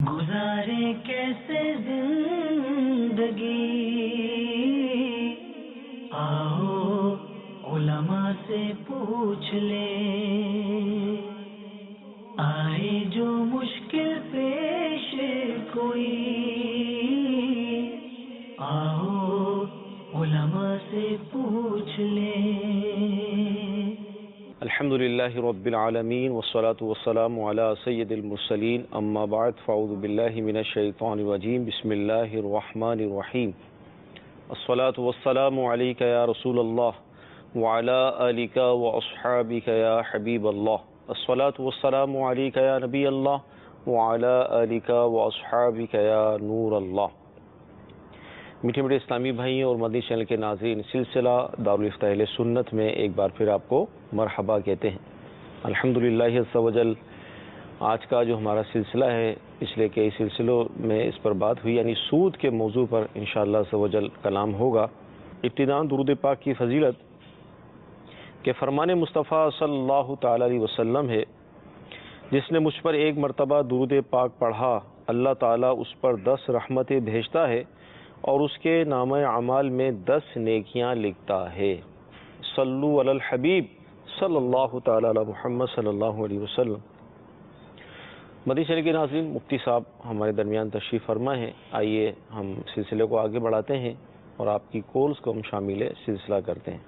گزارے کیسے زندگی، آؤ علماء سے پوچھ لیں، آئے جو مشکل پیش کوئی، آؤ علماء سے پوچھ لیں۔ الحمد للہ رب العالمین والصلاة والسلام علی سید المرسلین، اما بعد فاعوذ باللہ من الشیطان الرجیم، بسم اللہ الرحمن الرحیم۔ الصلاة والسلام علیک یا رسول اللہ وعلی آلک واصحابک یا حبیب اللہ۔ الصلاة والسلام علیک یا نبی اللہ وعلی آلک واصحابک یا نور اللہ۔ میٹھے میٹھے اسلامی بھائی اور مدنی چینل کے ناظرین، سلسلہ دارالفتہ اہل سنت میں ایک بار پھر آپ کو مرحبا کہتے ہیں۔ الحمدللہ عز و جل آج کا جو ہمارا سلسلہ ہے، پچھلے کئی سلسلوں میں اس پر بات ہوئی، یعنی سود کے موضوع پر انشاءاللہ عز و جل کلام ہوگا۔ ابتداء درود پاک کی فضیلت کہ فرمان مصطفیٰ صلی اللہ تعالی علیہ وسلم ہے، جس نے مجھ پر ایک مرتبہ درود پاک پڑھا، اللہ تعالیٰ اس پر 10 رحمتیں بھیجتا ہے اور اس کے نامہ اعمال میں 10 نیکیاں لکھتا ہے۔ صلو علی الحبیب صلی اللہ تعالی علی محمد صلی اللہ علیہ وسلم۔ مدنی چینل کے ناظرین، مفتی صاحب ہمارے درمیان تشریف فرما ہے۔ آئیے ہم سلسلے کو آگے بڑھاتے ہیں اور آپ کی کالز کو ہم شامل سلسلہ کرتے ہیں۔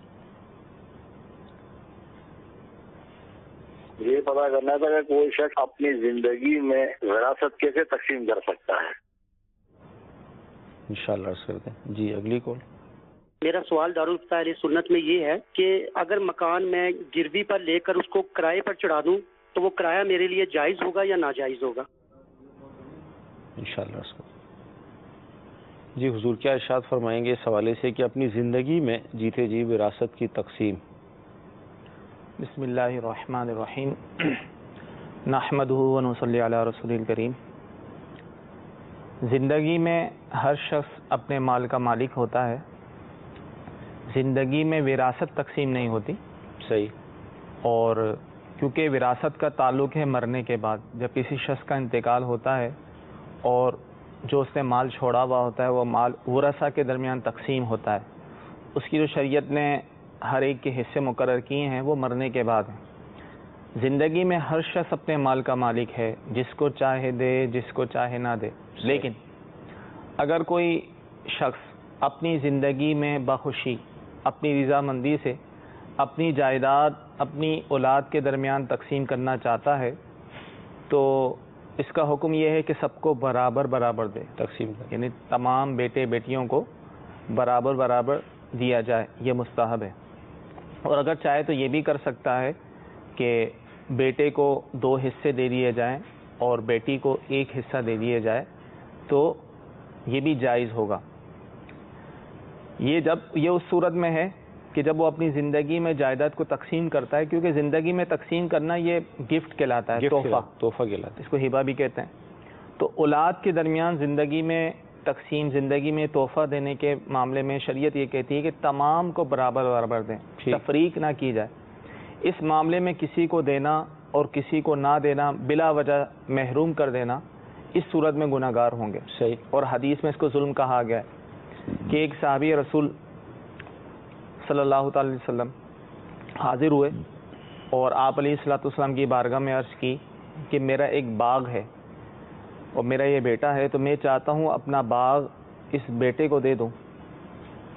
یہ پتا کرنا تھا کہ کوئی شخص اپنی زندگی میں وراثت کیسے تقسیم کر سکتا ہے؟ انشاءاللہ عرض کرتے ہیں۔ جی اگلی کال۔ میرا سوال دارالفتہ اہل سنت میں یہ ہے کہ اگر مکان میں گروی پر لے کر اس کو کرائے پر چڑھا دوں تو وہ کرایہ میرے لیے جائز ہوگا یا ناجائز ہوگا؟ انشاءاللہ عرض کرتے ہیں۔ جی حضور کیا ارشاد فرمائیں گے اس حوالے سے کہ اپنی زندگی میں جیتے جی وراثت کی تقسیم؟ بسم اللہ الرحمن الرحیم، نحمدہ و نصلی علی رسول الکریم۔ زندگی میں ہر شخص اپنے مال کا مالک ہوتا ہے، زندگی میں وراثت تقسیم نہیں ہوتی۔ صحیح۔ اور کیونکہ وراثت کا تعلق ہے مرنے کے بعد، جب کسی شخص کا انتقال ہوتا ہے اور جو اس نے مال چھوڑا ہوا ہوتا ہے وہ مال ورثہ کے درمیان تقسیم ہوتا ہے۔ اس کی جو شریعت نے ہر ایک کے حصے مقرر کیے ہیں وہ مرنے کے بعد ہیں۔ زندگی میں ہر شخص اپنے مال کا مالک ہے، جس کو چاہے دے، جس کو چاہے نہ دے۔ لیکن اگر کوئی شخص اپنی زندگی میں بخوشی، اپنی رضامندی سے اپنی جائیداد اپنی اولاد کے درمیان تقسیم کرنا چاہتا ہے تو اس کا حکم یہ ہے کہ سب کو برابر برابر دے، تقسیم کریں، یعنی تمام بیٹے بیٹیوں کو برابر برابر دیا جائے، یہ مستحب ہے۔ اور اگر چاہے تو یہ بھی کر سکتا ہے کہ بیٹے کو 2 حصے دے دیے جائیں اور بیٹی کو 1 حصہ دے دیے جائے تو یہ بھی جائز ہوگا۔ یہ اس صورت میں ہے کہ جب وہ اپنی زندگی میں جائیداد کو تقسیم کرتا ہے، کیونکہ زندگی میں تقسیم کرنا یہ گفٹ کہلاتا ہے، تحفہ کہلاتا ہے، اس کو ہبہ بھی کہتے ہیں۔ تو اولاد کے درمیان زندگی میں تقسیم، زندگی میں تحفہ دینے کے معاملے میں شریعت یہ کہتی ہے کہ تمام کو برابر برابر دیں، تفریق نہ کی جائے۔ اس معاملے میں کسی کو دینا اور کسی کو نہ دینا، بلا وجہ محروم کر دینا، اس صورت میں گناہ گار ہوں گے۔ صحیح۔ اور حدیث میں اس کو ظلم کہا گیا ہے کہ ایک صحابی رسول صلی اللہ تعالی علیہ وسلم حاضر ہوئے اور آپ علیہ الصلوۃ والسلام کی بارگاہ میں عرض کی کہ میرا ایک باغ ہے اور میرا یہ بیٹا ہے، تو میں چاہتا ہوں اپنا باغ اس بیٹے کو دے دوں۔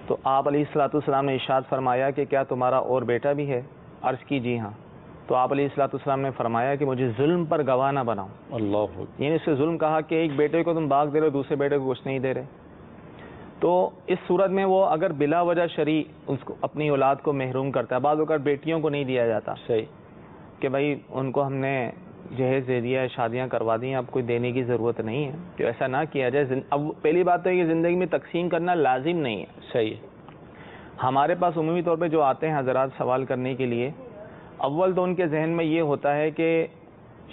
تو آپ علیہ الصلوۃ والسلام نے ارشاد فرمایا کہ کیا تمہارا اور بیٹا بھی ہے؟ عرض کی جی ہاں۔ تو آپ علیہ الصلوۃ والسلام نے فرمایا کہ مجھے ظلم پر گواہ نہ بناؤ۔ اللہ، یعنی اس سے ظلم کہا کہ ایک بیٹے کو تم باغ دے رہے ہو، دوسرے بیٹے کو کچھ نہیں دے رہے۔ تو اس صورت میں وہ اگر بلا وجہ شرعی اس کو اپنی اولاد کو محروم کرتا ہے، بعض اوقات بیٹیوں کو نہیں دیا جاتا، صحیح، کہ بھائی ان کو ہم نے جہیز دے دیا ہے، شادیاں کروا دی ہیں، اب کوئی دینے کی ضرورت نہیں ہے، تو ایسا نہ کیا جائے۔ اب پہلی بات تو ہے کہ زندگی میں تقسیم کرنا لازم نہیں ہے۔ صحیح۔ ہمارے پاس عمومی طور پہ جو آتے ہیں حضرات سوال کرنے کے لیے، اول تو ان کے ذہن میں یہ ہوتا ہے کہ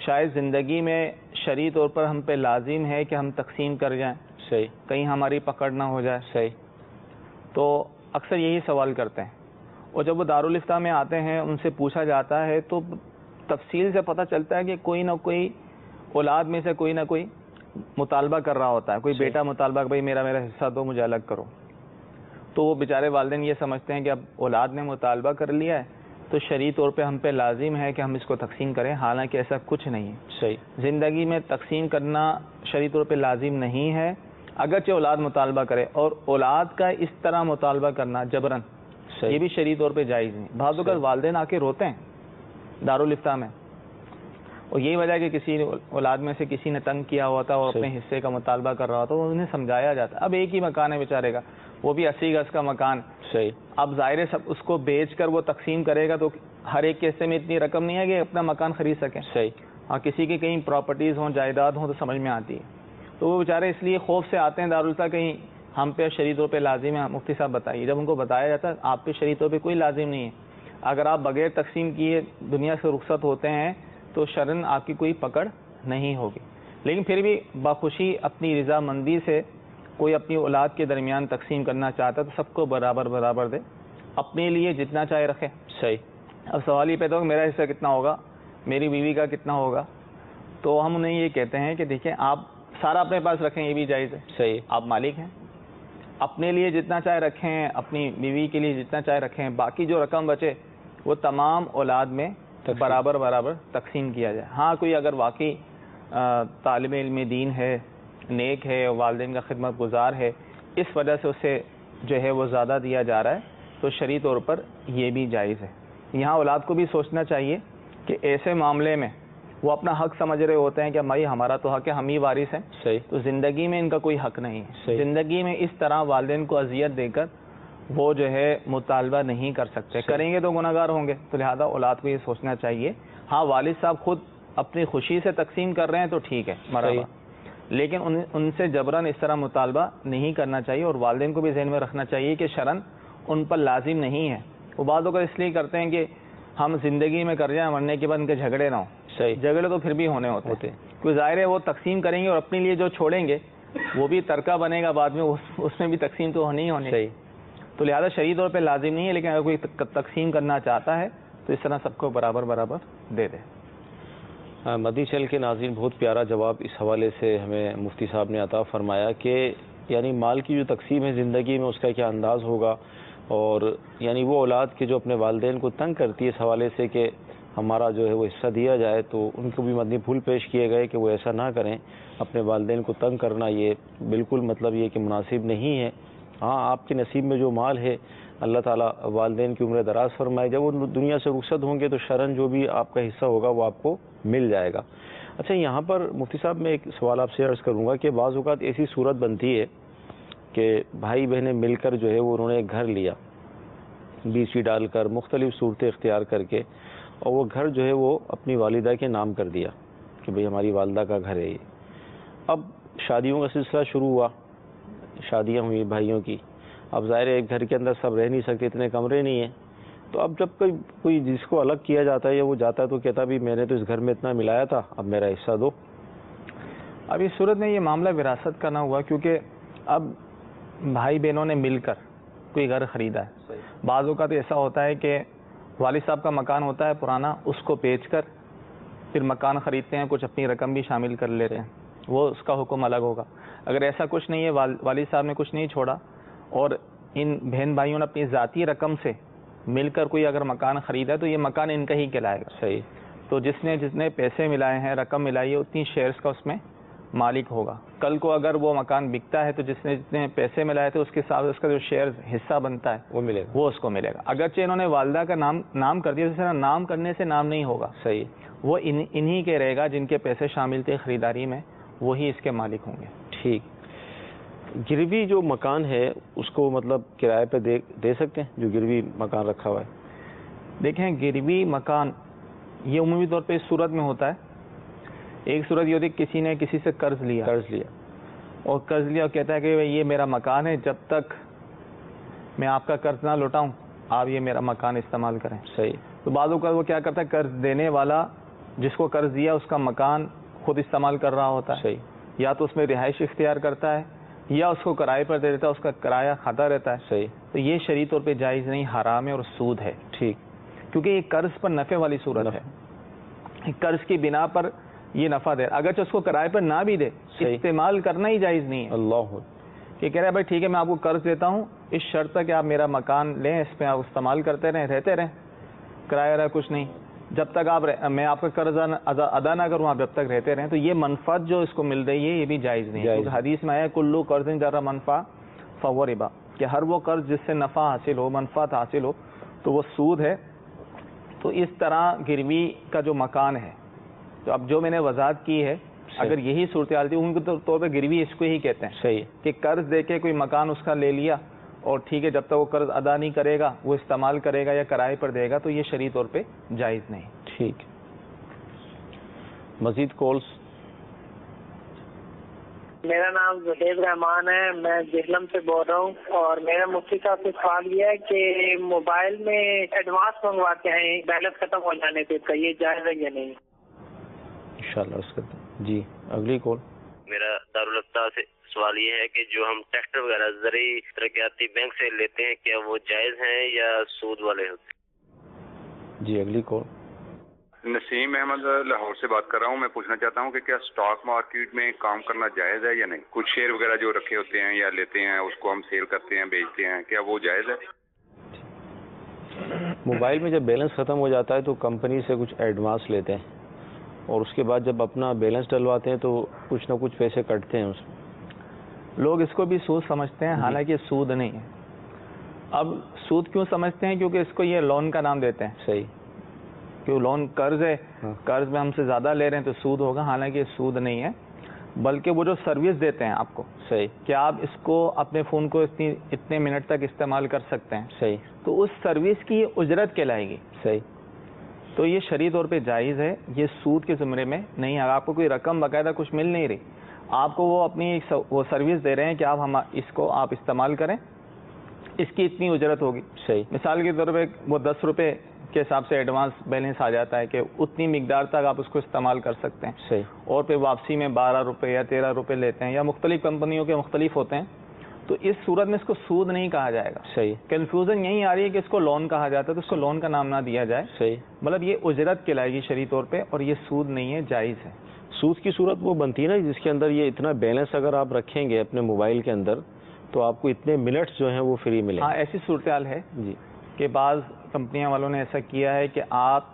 شاید زندگی میں شرعی طور پر ہم پہ لازم ہے کہ ہم تقسیم کر جائیں، صحیح، کہیں ہماری پکڑ نہ ہو جائے۔ صحیح۔ تو اکثر یہی سوال کرتے ہیں، اور جب وہ دارالفتہ میں آتے ہیں ان سے پوچھا جاتا ہے تو تفصیل سے پتہ چلتا ہے کہ کوئی نہ کوئی اولاد میں سے کوئی نہ کوئی مطالبہ کر رہا ہوتا ہے، کوئی بیٹا مطالبہ کہ بھائی میرا حصہ دو، مجھے الگ کرو، تو وہ بیچارے والدین یہ سمجھتے ہیں کہ اب اولاد نے مطالبہ کر لیا ہے تو شرعی طور پہ ہم پہ لازم ہے کہ ہم اس کو تقسیم کریں، حالانکہ ایسا کچھ نہیں ہے۔ صحیح، زندگی میں تقسیم کرنا شرعی طور پہ لازم نہیں ہے، اگرچہ اولاد مطالبہ کرے، اور اولاد کا اس طرح مطالبہ کرنا جبراً یہ بھی شرعی طور پہ جائز نہیں۔ بعض اوقات والدین آ کے روتے ہیں دارالافتاء میں، اور یہی وجہ ہے کہ کسی اولاد میں سے کسی نے تنگ کیا ہوا تھا اور اپنے حصے کا مطالبہ کر رہا تھا، انہیں سمجھایا جاتا ہے۔ اب ایک ہی مکان ہے بیچارے کا، وہ بھی 80 گز کا مکان، صحیح، اب ظاہر ہے سب اس کو بیچ کر وہ تقسیم کرے گا تو ہر ایک کے حصے میں اتنی رقم نہیں ہے کہ اپنا مکان خرید سکیں۔ صحیح، ہاں، کسی کی کہیں پراپرٹیز ہوں، جائیداد ہوں تو سمجھ میں آتی ہے، تو وہ بیچارے اس لیے خوف سے آتے ہیں دارالفتاء، کہیں ہم پہ شرعی طور پہ لازم ہے، مفتی صاحب بتائیے۔ جب ان کو بتایا جاتا ہے آپ پہ شرعی طور پہ کوئی لازم نہیں ہے، اگر آپ بغیر تقسیم کیے دنیا سے رخصت ہوتے ہیں تو شرعاً آپ کی کوئی پکڑ نہیں ہوگی، لیکن پھر بھی باخوشی اپنی رضامندی سے کوئی اپنی اولاد کے درمیان تقسیم کرنا چاہتا ہے تو سب کو برابر برابر دے، اپنے لیے جتنا چاہے رکھے۔ صحیح۔ اب سوال یہ پیدا ہو کہ میرا حصہ کتنا ہوگا، میری بیوی کا کتنا ہوگا، تو ہم انہیں یہ کہتے ہیں کہ دیکھیں آپ سارا اپنے پاس رکھیں، یہ بھی جائز ہے، صحیح، آپ مالک ہیں، اپنے لیے جتنا چاہے رکھیں، اپنی بیوی کے لیے جتنا چاہے رکھیں، باقی جو رقم بچے وہ تمام اولاد میں برابر برابر تقسیم کیا جائے۔ ہاں، کوئی اگر واقعی طالب علم دین ہے، نیک ہے، والدین کا خدمت گزار ہے، اس وجہ سے اسے جو ہے وہ زیادہ دیا جا رہا ہے تو شرعی طور پر یہ بھی جائز ہے۔ یہاں اولاد کو بھی سوچنا چاہیے کہ ایسے معاملے میں وہ اپنا حق سمجھ رہے ہوتے ہیں کہ بھائی ہمارا تو حق ہے، ہم ہی وارث ہیں، صحیح، تو زندگی میں ان کا کوئی حق نہیں ہے۔ صحیح، زندگی میں اس طرح والدین کو اذیت دے کر وہ جو ہے مطالبہ نہیں کر سکتے، کریں گے تو گناہ گار ہوں گے، تو لہذا اولاد کو یہ سوچنا چاہیے ہاں والد صاحب خود اپنی خوشی سے تقسیم کر رہے ہیں تو ٹھیک ہے مرحبا، لیکن ان سے جبراً اس طرح مطالبہ نہیں کرنا چاہیے، اور والدین کو بھی ذہن میں رکھنا چاہیے کہ شرعاً ان پر لازم نہیں ہے۔ وہ بعض اوقات اس لیے کرتے ہیں کہ ہم زندگی میں کر جائیں، مرنے کے بعد ان کے جھگڑے نہ ہوں۔ صحیح، جھگڑے تو پھر بھی ہونے ہوتے ہیں، کوئی ظاہر ہے وہ تقسیم کریں گے اور اپنے لیے جو چھوڑیں گے وہ بھی ترکہ بنے گا بعد میں، اس میں بھی تقسیم تو ہونی ہی ہونی۔ صحیح، تو لہذا شرعی طور پہ لازم نہیں ہے، لیکن اگر کوئی تقسیم کرنا چاہتا ہے تو اس طرح سب کو برابر برابر دے دے۔ مدنی چینل کے ناظرین، بہت پیارا جواب اس حوالے سے ہمیں مفتی صاحب نے عطا فرمایا کہ یعنی مال کی جو تقسیم ہے زندگی میں اس کا کیا انداز ہوگا، اور یعنی وہ اولاد کے جو اپنے والدین کو تنگ کرتی ہے اس حوالے سے کہ ہمارا جو ہے وہ حصہ دیا جائے، تو ان کو بھی مدنی پھول پیش کیے گئے کہ وہ ایسا نہ کریں، اپنے والدین کو تنگ کرنا یہ بالکل مطلب یہ کہ مناسب نہیں ہے۔ ہاں، آپ کے نصیب میں جو مال ہے اللہ تعالیٰ والدین کی عمر دراز فرمائے، جب وہ دنیا سے رخصت ہوں گے تو شرعاً جو بھی آپ کا حصہ ہوگا وہ آپ کو مل جائے گا۔ اچھا، یہاں پر مفتی صاحب میں ایک سوال آپ سے عرض کروں گا کہ بعض اوقات ایسی صورت بنتی ہے کہ بھائی بہنیں مل کر جو ہے وہ انہوں نے ایک گھر لیا، BC ڈال کر مختلف صورتیں اختیار کر کے، اور وہ گھر جو ہے وہ اپنی والدہ کے نام کر دیا کہ بھئی ہماری والدہ کا گھر ہے یہ۔ اب شادیوں کا سلسلہ شروع ہوا، شادیاں ہوئی بھائیوں کی، اب ظاہر ہے ایک گھر کے اندر سب رہ نہیں سکتے، اتنے کمرے نہیں ہیں، تو اب جب کوئی جس کو الگ کیا جاتا ہے یا وہ جاتا ہے تو کہتا بھی میں نے تو اس گھر میں اتنا ملایا تھا، اب میرا حصہ دو۔ اب اس صورت میں یہ معاملہ وراثت کا نہ ہوا، کیونکہ اب بھائی بہنوں نے مل کر کوئی گھر خریدا ہے۔ بعض اوقات ایسا ہوتا ہے کہ والد صاحب کا مکان ہوتا ہے پرانا، اس کو بیچ کر پھر مکان خریدتے ہیں، کچھ اپنی رقم بھی شامل کر لیتے ہیں، وہ اس کا حکم الگ ہوگا۔ اگر ایسا کچھ نہیں ہے، والد صاحب نے کچھ نہیں چھوڑا اور ان بہن بھائیوں نے اپنی ذاتی رقم سے مل کر کوئی اگر مکان خریدا ہے تو یہ مکان ان کا ہی کہلائے گا۔ صحیح، تو جتنے پیسے ملائے ہیں، رقم ملائی ہے، اتنی شیئرز کا اس میں مالک ہوگا۔ کل کو اگر وہ مکان بکتا ہے تو جتنے پیسے ملائے تھے اس کے ساتھ اس کا جو شیئرز حصہ بنتا ہے وہ ملے گا، وہ اس کو ملے گا۔ اگرچہ انہوں نے والدہ کا نام کر دیا، اس طرح نام کرنے سے نام نہیں ہوگا، صحیح، وہ انہی کے رہے گا جن کے پیسے شامل تھے خریداری میں، وہی اس کے مالک ہوں گے۔ ٹھیک۔ گروی جو مکان ہے اس کو مطلب کرائے پہ دے سکتے ہیں، جو گروی مکان رکھا ہوا ہے؟ دیکھیں، گروی مکان یہ عمومی طور پہ اس صورت میں ہوتا ہے، ایک صورت یہ ہوتی ہے کسی نے کسی سے قرض لیا اور کہتا ہے کہ یہ میرا مکان ہے، جب تک میں آپ کا قرض نہ لوٹاؤں آپ یہ میرا مکان استعمال کریں۔ صحیح، تو بعض اوقات وہ کیا کرتا ہے، قرض دینے والا جس کو قرض دیا اس کا مکان خود استعمال کر رہا ہوتا ہے، صحیح، یا تو اس میں رہائش اختیار کرتا ہے یا اس کو کرائے پر دے دیتا ہے، اس کا کرایہ کھاتا رہتا ہے۔ صحیح، تو یہ شرعی طور پہ جائز نہیں، حرام ہے اور سود ہے۔ ٹھیک، کیونکہ یہ قرض پر نفع والی صورت ہے، قرض کی بنا پر یہ نفع دے. اگرچہ اس کو کرائے پر نہ بھی دے, استعمال کرنا ہی جائز نہیں ہے. اللہ کہ کہہ رہا ہے بھائی ٹھیک ہے میں آپ کو قرض دیتا ہوں اس شرط ہے کہ آپ میرا مکان لیں, اس پہ آپ استعمال کرتے رہیں, رہتے رہیں, کرایہ رہا کچھ نہیں, جب تک آپ میں آپ کا قرض ادا نہ کروں آپ جب تک رہتے رہیں. تو یہ منفعت جو اس کو مل رہی ہے یہ بھی جائز نہیں ہے, کیونکہ حدیث میں آیا کلو قرض جرا منفع فہو ربا, کہ ہر وہ قرض جس سے نفع حاصل ہو, منفعت حاصل ہو, تو وہ سود ہے. تو اس طرح گروی کا جو مکان ہے, تو اب جو میں نے وضاحت کی ہے, اگر یہی صورتحال تھی ان کے طور پہ گروی اس کو ہی کہتے ہیں. صحیح, کہ قرض دے کے کوئی مکان اس کا لے لیا اور ٹھیک ہے جب تک وہ قرض ادا نہیں کرے گا وہ استعمال کرے گا یا کرائے پر دے گا, تو یہ شرعی طور پہ جائز نہیں. ٹھیک. مزید کالز. میرا نام زہیب رحمان ہے, میں جہلم سے بول رہا ہوں, اور میرا مفتی صاحب سے سوال یہ ہے کہ موبائل میں ایڈوانس منگواتے ہیں بیلنس ختم ہو جانے پہ, کا یہ جائز ہے یا نہیں؟ انشاءاللہ اس کرتے ہیں. جی اگلی کال. میرا دارالفتہ سے سوال یہ ہے کہ جو ہم ٹریکٹر وغیرہ زرعی ترقیاتی بینک سے لیتے ہیں کیا وہ جائز ہیں یا سود والے ہوتے ہیں؟ جی اگلی کال. نسیم احمد لاہور سے بات کر رہا ہوں. میں پوچھنا چاہتا ہوں کہ کیا اسٹاک مارکیٹ میں کام کرنا جائز ہے یا نہیں؟ کچھ شیئر وغیرہ جو رکھے ہوتے ہیں یا لیتے ہیں اس کو ہم سیل کرتے ہیں, بیچتے ہیں, کیا وہ جائز ہے؟ موبائل میں جب بیلنس ختم ہو جاتا ہے تو کمپنی سے کچھ ایڈوانس لیتے ہیں اور اس کے بعد جب اپنا بیلنس ڈلواتے ہیں تو کچھ نہ کچھ پیسے کٹتے ہیں اس میں. لوگ اس کو بھی سود سمجھتے ہیں, حالانکہ سود نہیں ہے. اب سود کیوں سمجھتے ہیں؟ کیونکہ اس کو یہ لون کا نام دیتے ہیں. صحیح, کہ لون قرض ہے, قرض میں ہم سے زیادہ لے رہے ہیں تو سود ہوگا, حالانکہ یہ سود نہیں ہے, بلکہ وہ جو سروس دیتے ہیں آپ کو. صحیح, کہ آپ اس کو اپنے فون کو اتنے منٹ تک استعمال کر سکتے ہیں. صحیح, تو اس سروس کی یہ اجرت کہلائے گی. صحیح, تو یہ شرعی طور پہ جائز ہے, یہ سود کے زمرے میں نہیں ہے. آپ کو کوئی رقم باقاعدہ کچھ مل نہیں رہی, آپ کو وہ اپنی وہ سروس دے رہے ہیں کہ آپ اس کو آپ استعمال کریں, اس کی اتنی اجرت ہوگی. صحیح, مثال کے طور پہ وہ 10 روپے کے حساب سے ایڈوانس بیلنس آ جاتا ہے کہ اتنی مقدار تک آپ اس کو استعمال کر سکتے ہیں. صحیح, اور پھر واپسی میں 12 روپے یا 13 روپے لیتے ہیں, یا مختلف کمپنیوں کے مختلف ہوتے ہیں. تو اس صورت میں اس کو سود نہیں کہا جائے گا. صحیح, کنفیوژن یہی آ رہی ہے کہ اس کو لون کہا جاتا ہے, تو اس کو لون کا نام نہ دیا جائے. صحیح, مطلب یہ اجرت کہلائے گی شرعی طور پہ, اور یہ سود نہیں ہے, جائز ہے. سود کی صورت وہ بنتی ہے نا جس کے اندر یہ اتنا بیلنس اگر آپ رکھیں گے اپنے موبائل کے اندر تو آپ کو اتنے منٹس جو ہیں وہ فری ملیں. ہاں, ایسی صورتحال ہے جی کہ بعض کمپنیاں والوں نے ایسا کیا ہے کہ آپ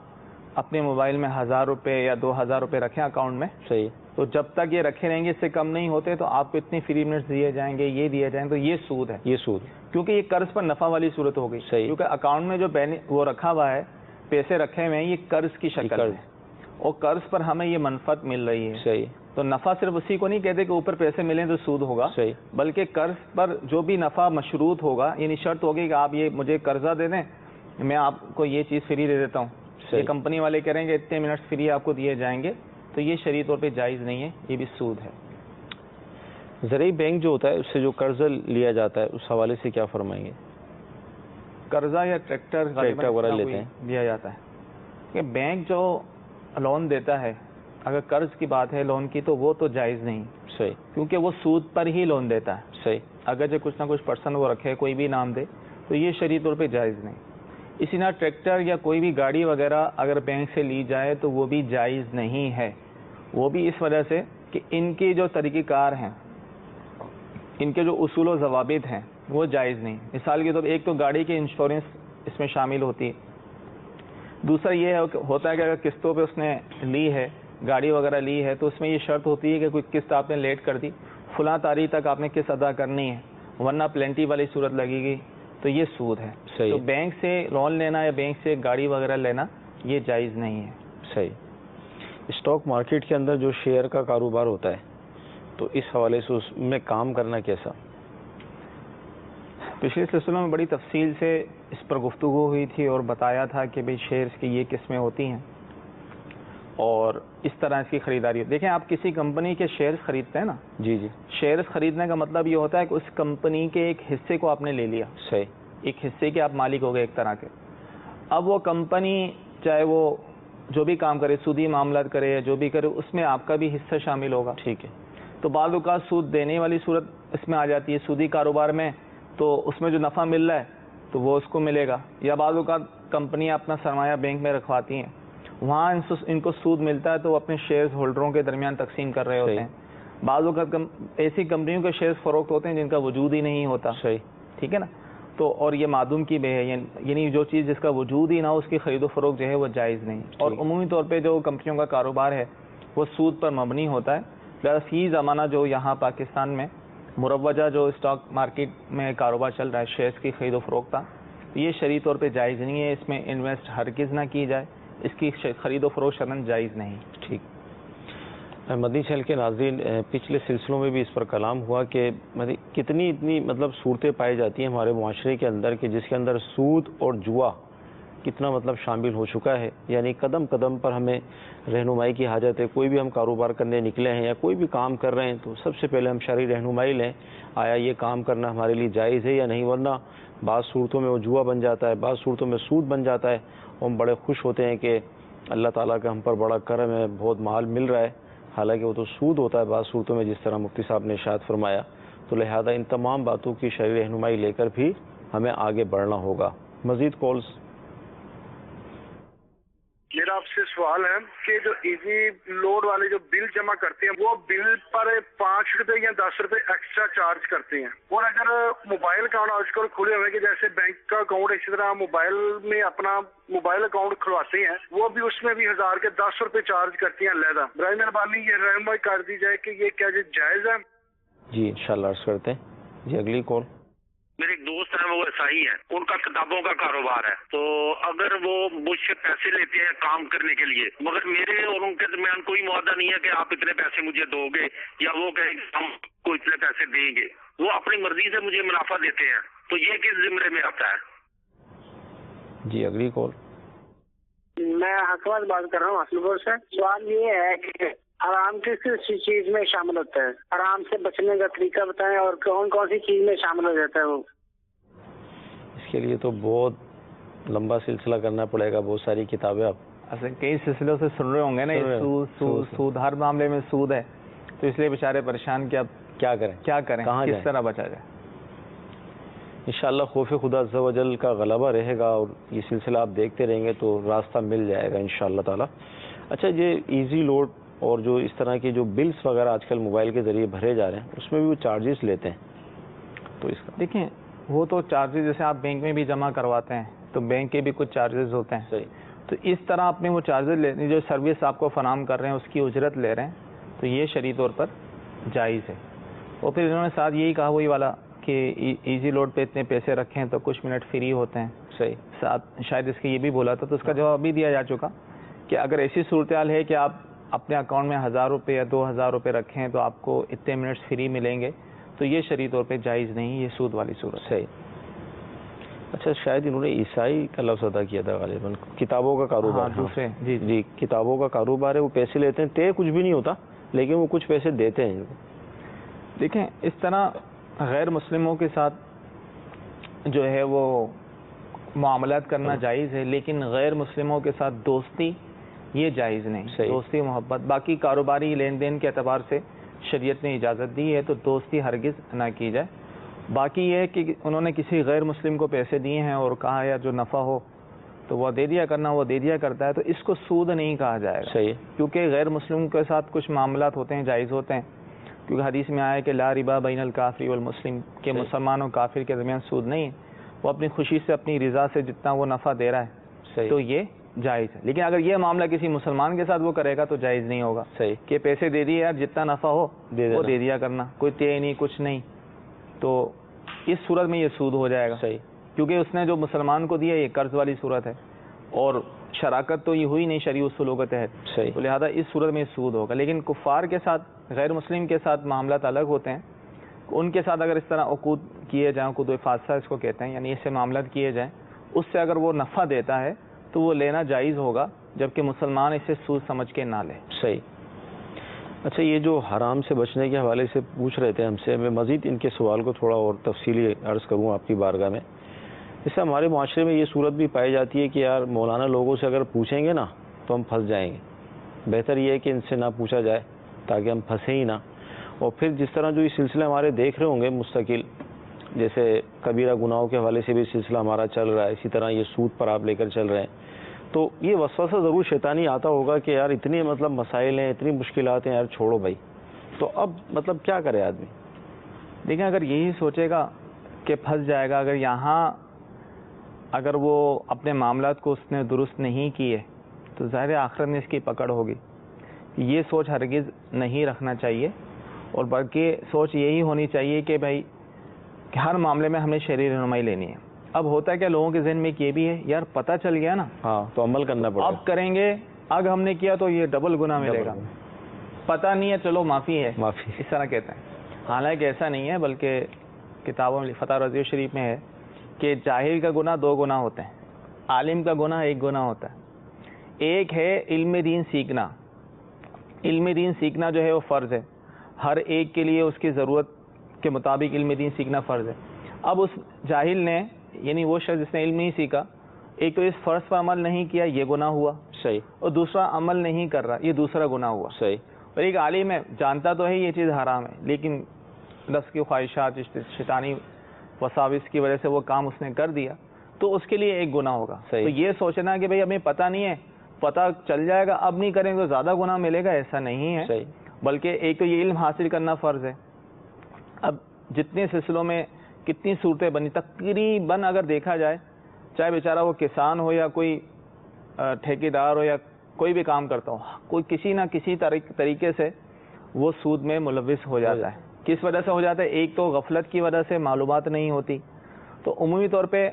اپنے موبائل میں 1000 روپے یا 2000 روپے رکھیں اکاؤنٹ میں. صحیح, تو جب تک یہ رکھے رہیں گے, اس سے کم نہیں ہوتے, تو آپ کو اتنے فری منٹس دیے جائیں گے, یہ دیے جائیں گے. تو یہ سود ہے, یہ سود, کیونکہ یہ قرض پر نفع والی صورت ہو گئی. صحیح, کیونکہ اکاؤنٹ میں جو وہ رکھا ہوا ہے, پیسے رکھے ہوئے ہیں, یہ قرض کی شکل ہے, اور قرض پر ہمیں یہ منفعت مل رہی ہے. صحیح, تو نفع صرف اسی کو نہیں کہتے کہ اوپر پیسے ملیں تو سود ہوگا. صحیح, بلکہ قرض پر جو بھی نفع مشروط ہوگا, یعنی شرط ہوگی کہ آپ یہ مجھے قرضہ دے دیں, میں آپ کو یہ چیز فری دے دیتا ہوں. یہ کمپنی والے کہہ رہے ہیں کہ اتنے منٹ فری آپ کو دیے جائیں گے, تو یہ شرعی طور پہ جائز نہیں ہے, یہ بھی سود ہے. زرعی بینک جو ہوتا ہے اس سے جو قرضہ لیا جاتا ہے اس حوالے سے کیا فرمائیں گے؟ قرضہ یا ٹریکٹر وغیرہ لیتے ہیں دیا جاتا ہے کہ بینک جو لون دیتا ہے, اگر قرض کی بات ہے لون کی, تو وہ تو جائز نہیں. صحیح, کیونکہ وہ سود پر ہی لون دیتا ہے. صحیح, اگر جو کچھ نہ کچھ پرسن وہ رکھے, کوئی بھی نام دے, تو یہ شرعی طور پہ جائز نہیں. اسی طرح ٹریکٹر یا کوئی بھی گاڑی وغیرہ اگر بینک سے لی جائے تو وہ بھی جائز نہیں ہے. وہ بھی اس وجہ سے کہ ان کی جو طریقہ کار ہیں, ان کے جو اصول و ضوابط ہیں وہ جائز نہیں. مثال کے طور پر ایک تو گاڑی کی انشورنس اس میں شامل ہوتی ہے, دوسرا یہ ہوتا ہے کہ اگر قسطوں پہ اس نے لی ہے, گاڑی وغیرہ لی ہے, تو اس میں یہ شرط ہوتی ہے کہ کوئی قسط آپ نے لیٹ کر دی, فلاں تاریخ تک آپ نے قسط ادا کرنی ہے, ورنہ پلینٹی والی صورت لگے گی, تو یہ سود ہے. تو بینک سے لون لینا یا بینک سے گاڑی وغیرہ لینا یہ جائز نہیں ہے. صحیح. اسٹاک مارکیٹ کے اندر جو شیئر کا کاروبار ہوتا ہے تو اس حوالے سے اس میں کام کرنا کیسا؟ پچھلے سلسلوں میں بڑی تفصیل سے اس پر گفتگو ہوئی تھی اور بتایا تھا کہ بھئی شیئرز کی یہ قسمیں ہوتی ہیں اور اس طرح اس کی خریداری. دیکھیں, آپ کسی کمپنی کے شیئرز خریدتے ہیں نا, جی جی, شیئرز خریدنے کا مطلب یہ ہوتا ہے کہ اس کمپنی کے ایک حصے کو آپ نے لے لیا. صحیح, ایک حصے کے آپ مالک ہو گئے ایک طرح کے. اب وہ کمپنی چاہے وہ جو بھی کام کرے, سودی معاملات کرے یا جو بھی کرے, اس میں آپ کا بھی حصہ شامل ہوگا. ٹھیک ہے. تو بعض اوقات سود دینے والی صورت اس میں آ جاتی ہے, سودی کاروبار میں, تو اس میں جو نفع مل رہا ہے تو وہ اس کو ملے گا. یا بعض اوقات کمپنیاں اپنا سرمایہ بینک میں رکھواتی ہیں وہاں ان کو سود ملتا ہے تو وہ اپنے شیئرز ہولڈروں کے درمیان تقسیم کر رہے ہوتے ہیں. بعض اوقات ایسی کمپنیوں کے شیئرز فروخت ہوتے ہیں جن کا وجود ہی نہیں ہوتا. صحیح. ٹھیک ہے نا. تو اور یہ معدوم کی بے ہے، یعنی جو چیز جس کا وجود ہی نہ ہو اس کی خرید و فروخت جو ہے وہ جائز نہیں. اور عمومی طور پہ جو کمپنیوں کا کاروبار ہے وہ سود پر مبنی ہوتا ہے. لہٰذا فی زمانہ جو یہاں پاکستان میں مروجہ جو اسٹاک مارکیٹ میں کاروبار چل رہا ہے شیئرز کی خرید و فروخت کا، یہ شرعی طور پہ جائز نہیں ہے. اس میں انویسٹ ہرگز نہ کی جائے، اس کی خرید و فروخت شرعاً جائز نہیں. ٹھیک. مدنی چینل کے ناظرین، پچھلے سلسلوں میں بھی اس پر کلام ہوا کہ کتنی اتنی مطلب صورتیں پائی جاتی ہیں ہمارے معاشرے کے اندر کہ جس کے اندر سود اور جوا کتنا مطلب شامل ہو چکا ہے. یعنی قدم قدم پر ہمیں رہنمائی کی حاجت ہے. کوئی بھی ہم کاروبار کرنے نکلے ہیں یا کوئی بھی کام کر رہے ہیں تو سب سے پہلے ہم شرعی رہنمائی لیں، آیا یہ کام کرنا ہمارے لیے جائز ہے یا نہیں. ورنہ بعض صورتوں میں وہ جوا بن جاتا ہے، بعض صورتوں میں سود بن جاتا ہے. ہم بڑے خوش ہوتے ہیں کہ اللہ تعالیٰ کا ہم پر بڑا کرم ہے، بہت مال مل رہا ہے، حالانکہ وہ تو سود ہوتا ہے بعض صورتوں میں، جس طرح مفتی صاحب نے ارشاد فرمایا. تو لہذا ان تمام باتوں کی شرعی رہنمائی لے کر بھی ہمیں آگے بڑھنا ہوگا. مزید کالز. میرا آپ سے سوال ہے کہ جو ایزی لوڈ والے جو بل جمع کرتے ہیں وہ بل پر 5 روپے یا 10 روپے ایکسٹرا چارج کرتے ہیں، اور اگر موبائل اکاؤنٹ آج کل کھلے ہوئے کہ جیسے بینک کا اکاؤنٹ اسی طرح موبائل میں اپنا موبائل اکاؤنٹ کھلواتے ہیں، وہ بھی اس میں بھی 1000 کے 10 روپے چارج کرتی ہیں علیحدہ. برائے مہربانی یہ رہنمائی کر دی جائے کہ یہ کیا جائز ہے؟ جی انشاءاللہ عرض کرتے ہیں. جی اگلی کال. میرے ایک دوست ہیں وہ ایسائی ہیں، ان کا کتابوں کا کاروبار ہے. تو اگر وہ مجھ سے پیسے لیتے ہیں کام کرنے کے لیے، مگر میرے اور ان کے درمیان کوئی معاہدہ نہیں ہے کہ آپ اتنے پیسے مجھے دو گے یا وہ کہیں گے ہم کو اتنے پیسے دیں گے، وہ اپنی مرضی سے مجھے منافع دیتے ہیں، تو یہ کس زمرے میں آتا ہے؟ جی اگلی کال. میں حکمت بات کر رہا ہوں حاصل پور سے. سوال یہ ہے کہ حرام کس کس چیز میں شامل ہوتا ہے؟ حرام سے بچنے کا طریقہ بتائیں اور کون کون سی چیز میں شامل ہو جاتا ہے وہ. اس کے لیے تو بہت لمبا سلسلہ کرنا پڑے گا، بہت ساری کتابیں آپ اصل کئی سلسلوں سے سن رہے ہوں گے نا. سود ہر معاملے میں سود ہے، تو اس لیے بیچارے پریشان کہ اب کیا کریں کس طرح بچا جائے. انشاءاللہ خوف خدا عز و جل کا غلبہ رہے گا اور یہ سلسلہ آپ دیکھتے رہیں گے تو راستہ مل جائے گا انشاءاللہ تعالی. اچھا یہ ایزی لوڈ اور جو اس طرح کے جو بلز وغیرہ آج کل موبائل کے ذریعے بھرے جا رہے ہیں اس میں بھی وہ چارجز لیتے ہیں، تو اس کا دیکھیں وہ تو چارجز جیسے آپ بینک میں بھی جمع کرواتے ہیں تو بینک کے بھی کچھ چارجز ہوتے ہیں. صحیح. تو اس طرح اپنے وہ چارجز لینے جو سروس آپ کو فراہم کر رہے ہیں اس کی اجرت لے رہے ہیں تو یہ شرعی طور پر جائز ہے. اور پھر انہوں نے ساتھ یہی کہا وہی والا کہ ایزی لوڈ پہ اتنے پیسے رکھیں تو کچھ منٹ فری ہوتے ہیں. صحیح. ساتھ شاید اس کے یہ بھی بولا تھا، تو اس کا جواب بھی دیا جا چکا کہ اگر ایسی صورتحال ہے کہ آپ اپنے اکاؤنٹ میں 1000 روپے یا 2000 روپے رکھیں تو آپ کو اتنے منٹس فری ملیں گے، تو یہ شرعی طور پہ جائز نہیں، یہ سود والی صورت. صحیح. اچھا شاید انہوں نے عیسائی کا لفظ ادا کیا تھا غالباً. کتابوں کا کاروبار. دوسرے جی کتابوں کا کاروبار ہے، وہ پیسے لیتے ہیں، طے کچھ بھی نہیں ہوتا لیکن وہ کچھ پیسے دیتے ہیں. دیکھیں اس طرح غیر مسلموں کے ساتھ جو ہے وہ معاملات کرنا جائز ہے، لیکن غیر مسلموں کے ساتھ دوستی یہ جائز نہیں. دوستی محبت باقی کاروباری لین دین کے اعتبار سے شریعت نے اجازت دی ہے تو دوستی ہرگز نہ کی جائے. باقی یہ ہے کہ انہوں نے کسی غیر مسلم کو پیسے دیے ہیں اور کہا یا جو نفع ہو تو وہ دے دیا کرنا، وہ دے دیا کرتا ہے، تو اس کو سود نہیں کہا جائے گا. صحیح. کیونکہ غیر مسلم کے ساتھ کچھ معاملات ہوتے ہیں جائز ہوتے ہیں، کیونکہ حدیث میں آیا ہے کہ لا ربا بین الکافر والمسلم، کہ مسلمان اور کافر کے درمیان سود نہیں ہے. وہ اپنی خوشی سے اپنی رضا سے جتنا وہ نفع دے رہا ہے تو یہ جائز ہے. لیکن اگر یہ معاملہ کسی مسلمان کے ساتھ وہ کرے گا تو جائز نہیں ہوگا. صحیح. کہ پیسے دے دیے یار جتنا نفع ہو وہ دے دیا کرنا، کوئی طے نہیں کچھ نہیں، تو اس صورت میں یہ سود ہو جائے گا. صحیح. کیونکہ اس نے جو مسلمان کو دیا یہ قرض والی صورت ہے اور شراکت تو یہ ہوئی نہیں شرعی اصولوں کے تحت. صحیح. تو لہذا اس صورت میں سود ہوگا. لیکن کفار کے ساتھ غیر مسلم کے ساتھ معاملات الگ ہوتے ہیں. ان کے ساتھ اگر اس طرح عقود کیے جائیں، عقود فاسدہ اس کو کہتے ہیں، یعنی اس سے معاملات کیے جائیں، اس سے اگر وہ نفع دیتا ہے تو وہ لینا جائز ہوگا، جبکہ مسلمان اسے سود سمجھ کے نہ لے. صحیح. اچھا یہ جو حرام سے بچنے کے حوالے سے پوچھ رہے تھے ہم سے، میں مزید ان کے سوال کو تھوڑا اور تفصیلی عرض کروں آپ کی بارگاہ میں. اس سے ہمارے معاشرے میں یہ صورت بھی پائی جاتی ہے کہ یار مولانا لوگوں سے اگر پوچھیں گے نا تو ہم پھنس جائیں گے. بہتر یہ ہے کہ ان سے نہ پوچھا جائے تاکہ ہم پھنسیں ہی نہ. اور پھر جس طرح جو یہ سلسلے ہمارے دیکھ رہے ہوں گے مستقل، جیسے کبیرہ گناہوں کے حوالے سے بھی سلسلہ ہمارا چل رہا ہے، اسی طرح یہ سود پر آپ لے کر چل رہے ہیں، تو یہ وسوسہ ضرور شیطانی آتا ہوگا کہ یار اتنے مطلب مسائل ہیں، اتنی مشکلات ہیں، یار چھوڑو بھائی. تو اب مطلب کیا کرے آدمی؟ دیکھیں اگر یہی سوچے گا کہ پھنس جائے گا، اگر وہ اپنے معاملات کو اس نے درست نہیں کیے تو ظاہر آخرت میں اس کی پکڑ ہوگی. یہ سوچ ہرگز نہیں رکھنا چاہیے، اور بلکہ سوچ یہی ہونی چاہیے کہ بھائی کہ ہر معاملے میں ہمیں شرعی رہنمائی لینی ہے. اب ہوتا ہے کہ لوگوں کے ذہن میں ایک یہ بھی ہے یار پتہ چل گیا نا، ہاں تو عمل کرنا پڑے گا، اب کریں گے، اگر ہم نے کیا تو یہ ڈبل گناہ ملے گا، پتہ نہیں ہے چلو معافی ہے، اس طرح کہتے ہیں. حالانکہ ایسا نہیں ہے، بلکہ کتابوں میں فتح رضویہ شریف میں ہے کہ جاہل کا گناہ 2 گناہ ہوتے ہیں، عالم کا گناہ 1 گناہ ہوتا ہے. ایک ہے علم دین سیکھنا. علم دین سیکھنا جو ہے وہ فرض ہے، ہر ایک کے لیے اس کی ضرورت کے مطابق علم دین سیکھنا فرض ہے. اب اس جاہل نے، یعنی وہ شخص جس نے علم نہیں سیکھا، ایک تو اس فرض پر عمل نہیں کیا، یہ گناہ ہوا صحیح، اور دوسرا عمل نہیں کر رہا، یہ دوسرا گناہ ہوا صحیح. اور ایک عالم ہے، جانتا تو ہے یہ چیز حرام ہے، لیکن نفس کی خواہشات، شیطانی وساوس کی وجہ سے وہ کام اس نے کر دیا، تو اس کے لیے 1 گناہ ہوگا. تو یہ سوچنا کہ بھئی ہمیں پتہ نہیں ہے، پتہ چل جائے گا اب نہیں کریں گے تو زیادہ گناہ ملے گا، ایسا نہیں ہے. بلکہ ایک تو یہ علم حاصل کرنا فرض ہے. اب جتنے سلسلوں میں کتنی صورتیں بنی، تقریباً اگر دیکھا جائے، چاہے بیچارہ وہ کسان ہو یا کوئی ٹھیکیدار ہو یا کوئی بھی کام کرتا ہو، کوئی کسی نہ کسی طریقے سے وہ سود میں ملوث ہو جاتا ہے. کس وجہ سے ہو جاتا ہے؟ ایک تو غفلت کی وجہ سے، معلومات نہیں ہوتی. تو عمومی طور پہ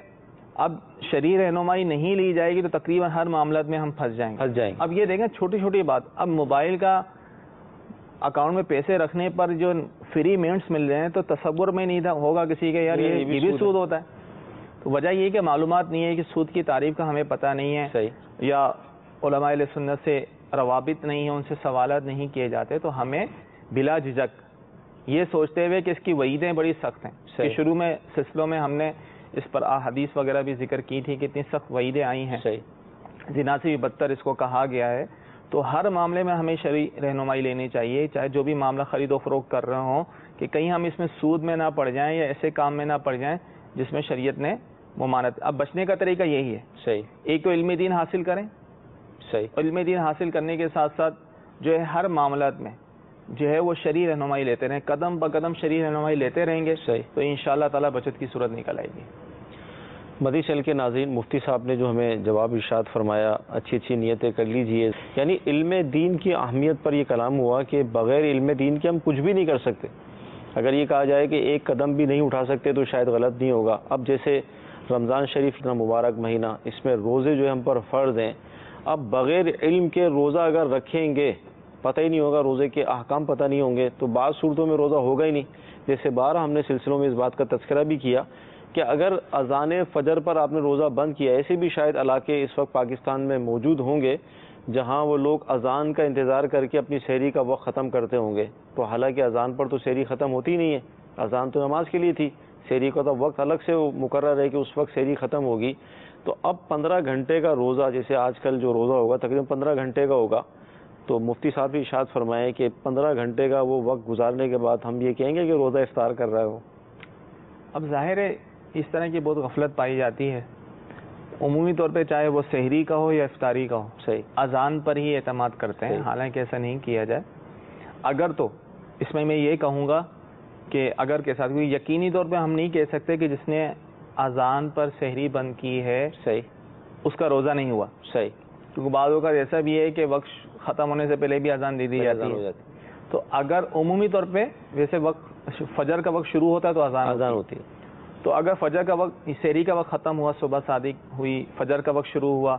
اب شرعی رہنمائی نہیں لی جائے گی تو تقریباً ہر معاملات میں ہم پھنس جائیں گے. اب یہ دیکھیں چھوٹی چھوٹی بات، اب موبائل کا اکاؤنٹ میں پیسے رکھنے پر جو فری منٹس مل رہے ہیں تو تصور میں نہیں ہوگا کسی کے یار یہ بھی سود ہوتا ہے. تو وجہ یہ کہ معلومات نہیں ہے، کہ سود کی تعریف کا ہمیں پتہ نہیں ہے، یا علماء اہل سنت سے روابط نہیں ہیں، ان سے سوالات نہیں کیے جاتے. تو ہمیں بلا جھجک یہ سوچتے ہوئے کہ اس کی وعیدیں بڑی سخت ہیں، کہ شروع میں سلسلوں میں ہم نے اس پر احادیث وغیرہ بھی ذکر کی تھی کہ اتنی سخت وعیدیں آئی ہیں، زنا سے بھی بدتر اس کو کہا گیا ہے. تو ہر معاملے میں ہمیں شرعی رہنمائی لینی چاہیے، چاہے جو بھی معاملہ خرید و فروخت کر رہے ہوں، کہ کہیں ہم اس میں سود میں نہ پڑ جائیں یا ایسے کام میں نہ پڑ جائیں جس میں شریعت نے ممانعت. اب بچنے کا طریقہ یہی ہے، ایک تو علم دین حاصل کریں، علم دین حاصل کرنے کے ساتھ ساتھ جو ہے ہر معاملات میں جو ہے وہ شرعی رہنمائی لیتے رہیں، قدم بہ قدم شرعی رہنمائی لیتے رہیں گے تو انشاءاللہ تعالی بچت کی صورت نکل آئے گی. مدنی چینل کے ناظرین، مفتی صاحب نے جو ہمیں جواب ارشاد فرمایا، اچھی اچھی نیتیں کر لیجئے. یعنی علم دین کی اہمیت پر یہ کلام ہوا کہ بغیر علم دین کے ہم کچھ بھی نہیں کر سکتے. اگر یہ کہا جائے کہ ایک قدم بھی نہیں اٹھا سکتے تو شاید غلط نہیں ہوگا. اب جیسے رمضان شریف اتنا مبارک مہینہ، اس میں روزے جو ہم پر فرض ہیں، اب بغیر علم کے روزہ اگر رکھیں گے، پتہ ہی نہیں ہوگا، روزے کے احکام پتہ نہیں ہوں گے، تو بعض صورتوں میں روزہ ہوگا ہی نہیں. جیسے بار ہم نے سلسلوں میں اس بات کا تذکرہ بھی کیا کہ اگر اذان فجر پر آپ نے روزہ بند کیا، ایسے بھی شاید علاقے اس وقت پاکستان میں موجود ہوں گے جہاں وہ لوگ اذان کا انتظار کر کے اپنی سحری کا وقت ختم کرتے ہوں گے. تو حالانکہ اذان پر تو سحری ختم ہوتی ہی نہیں ہے، اذان تو نماز کے لیے تھی، سحری کا تو وقت الگ سے مقرر ہے کہ اس وقت سحری ختم ہوگی. تو اب 15 گھنٹے کا روزہ، جیسے آج کل جو روزہ ہوگا تقریباً 15 گھنٹے کا ہوگا، تو مفتی صاحب بھی ارشاد فرمائے کہ 15 گھنٹے کا وہ وقت گزارنے کے بعد ہم یہ کہیں گے کہ روزہ افطار کر رہا ہو. اب ظاہر ہے اس طرح کی بہت غفلت پائی جاتی ہے. عمومی طور پہ چاہے وہ سحری کا ہو یا افطاری کا ہو، اذان پر ہی اعتماد کرتے ہیں، حالانکہ ایسا نہیں کیا جائے. اگر تو اس میں یہ کہوں گا کہ اگر کے ساتھ کوئی یقینی طور پہ ہم نہیں کہہ سکتے کہ جس نے اذان پر سحری بند کی ہے اس کا روزہ نہیں ہوا، کیونکہ بعض اوقات ایسا بھی ہے کہ وقت ختم ہونے سے پہلے بھی اذان دے دی جاتی ہے. تو اگر عمومی طور پہ ویسے وقت فجر کا وقت شروع ہوتا ہے تو اذان ہوتی ہے. تو اگر فجر کا وقت، سحری کا وقت ختم ہوا، صبح صادق ہوئی، فجر کا وقت شروع ہوا،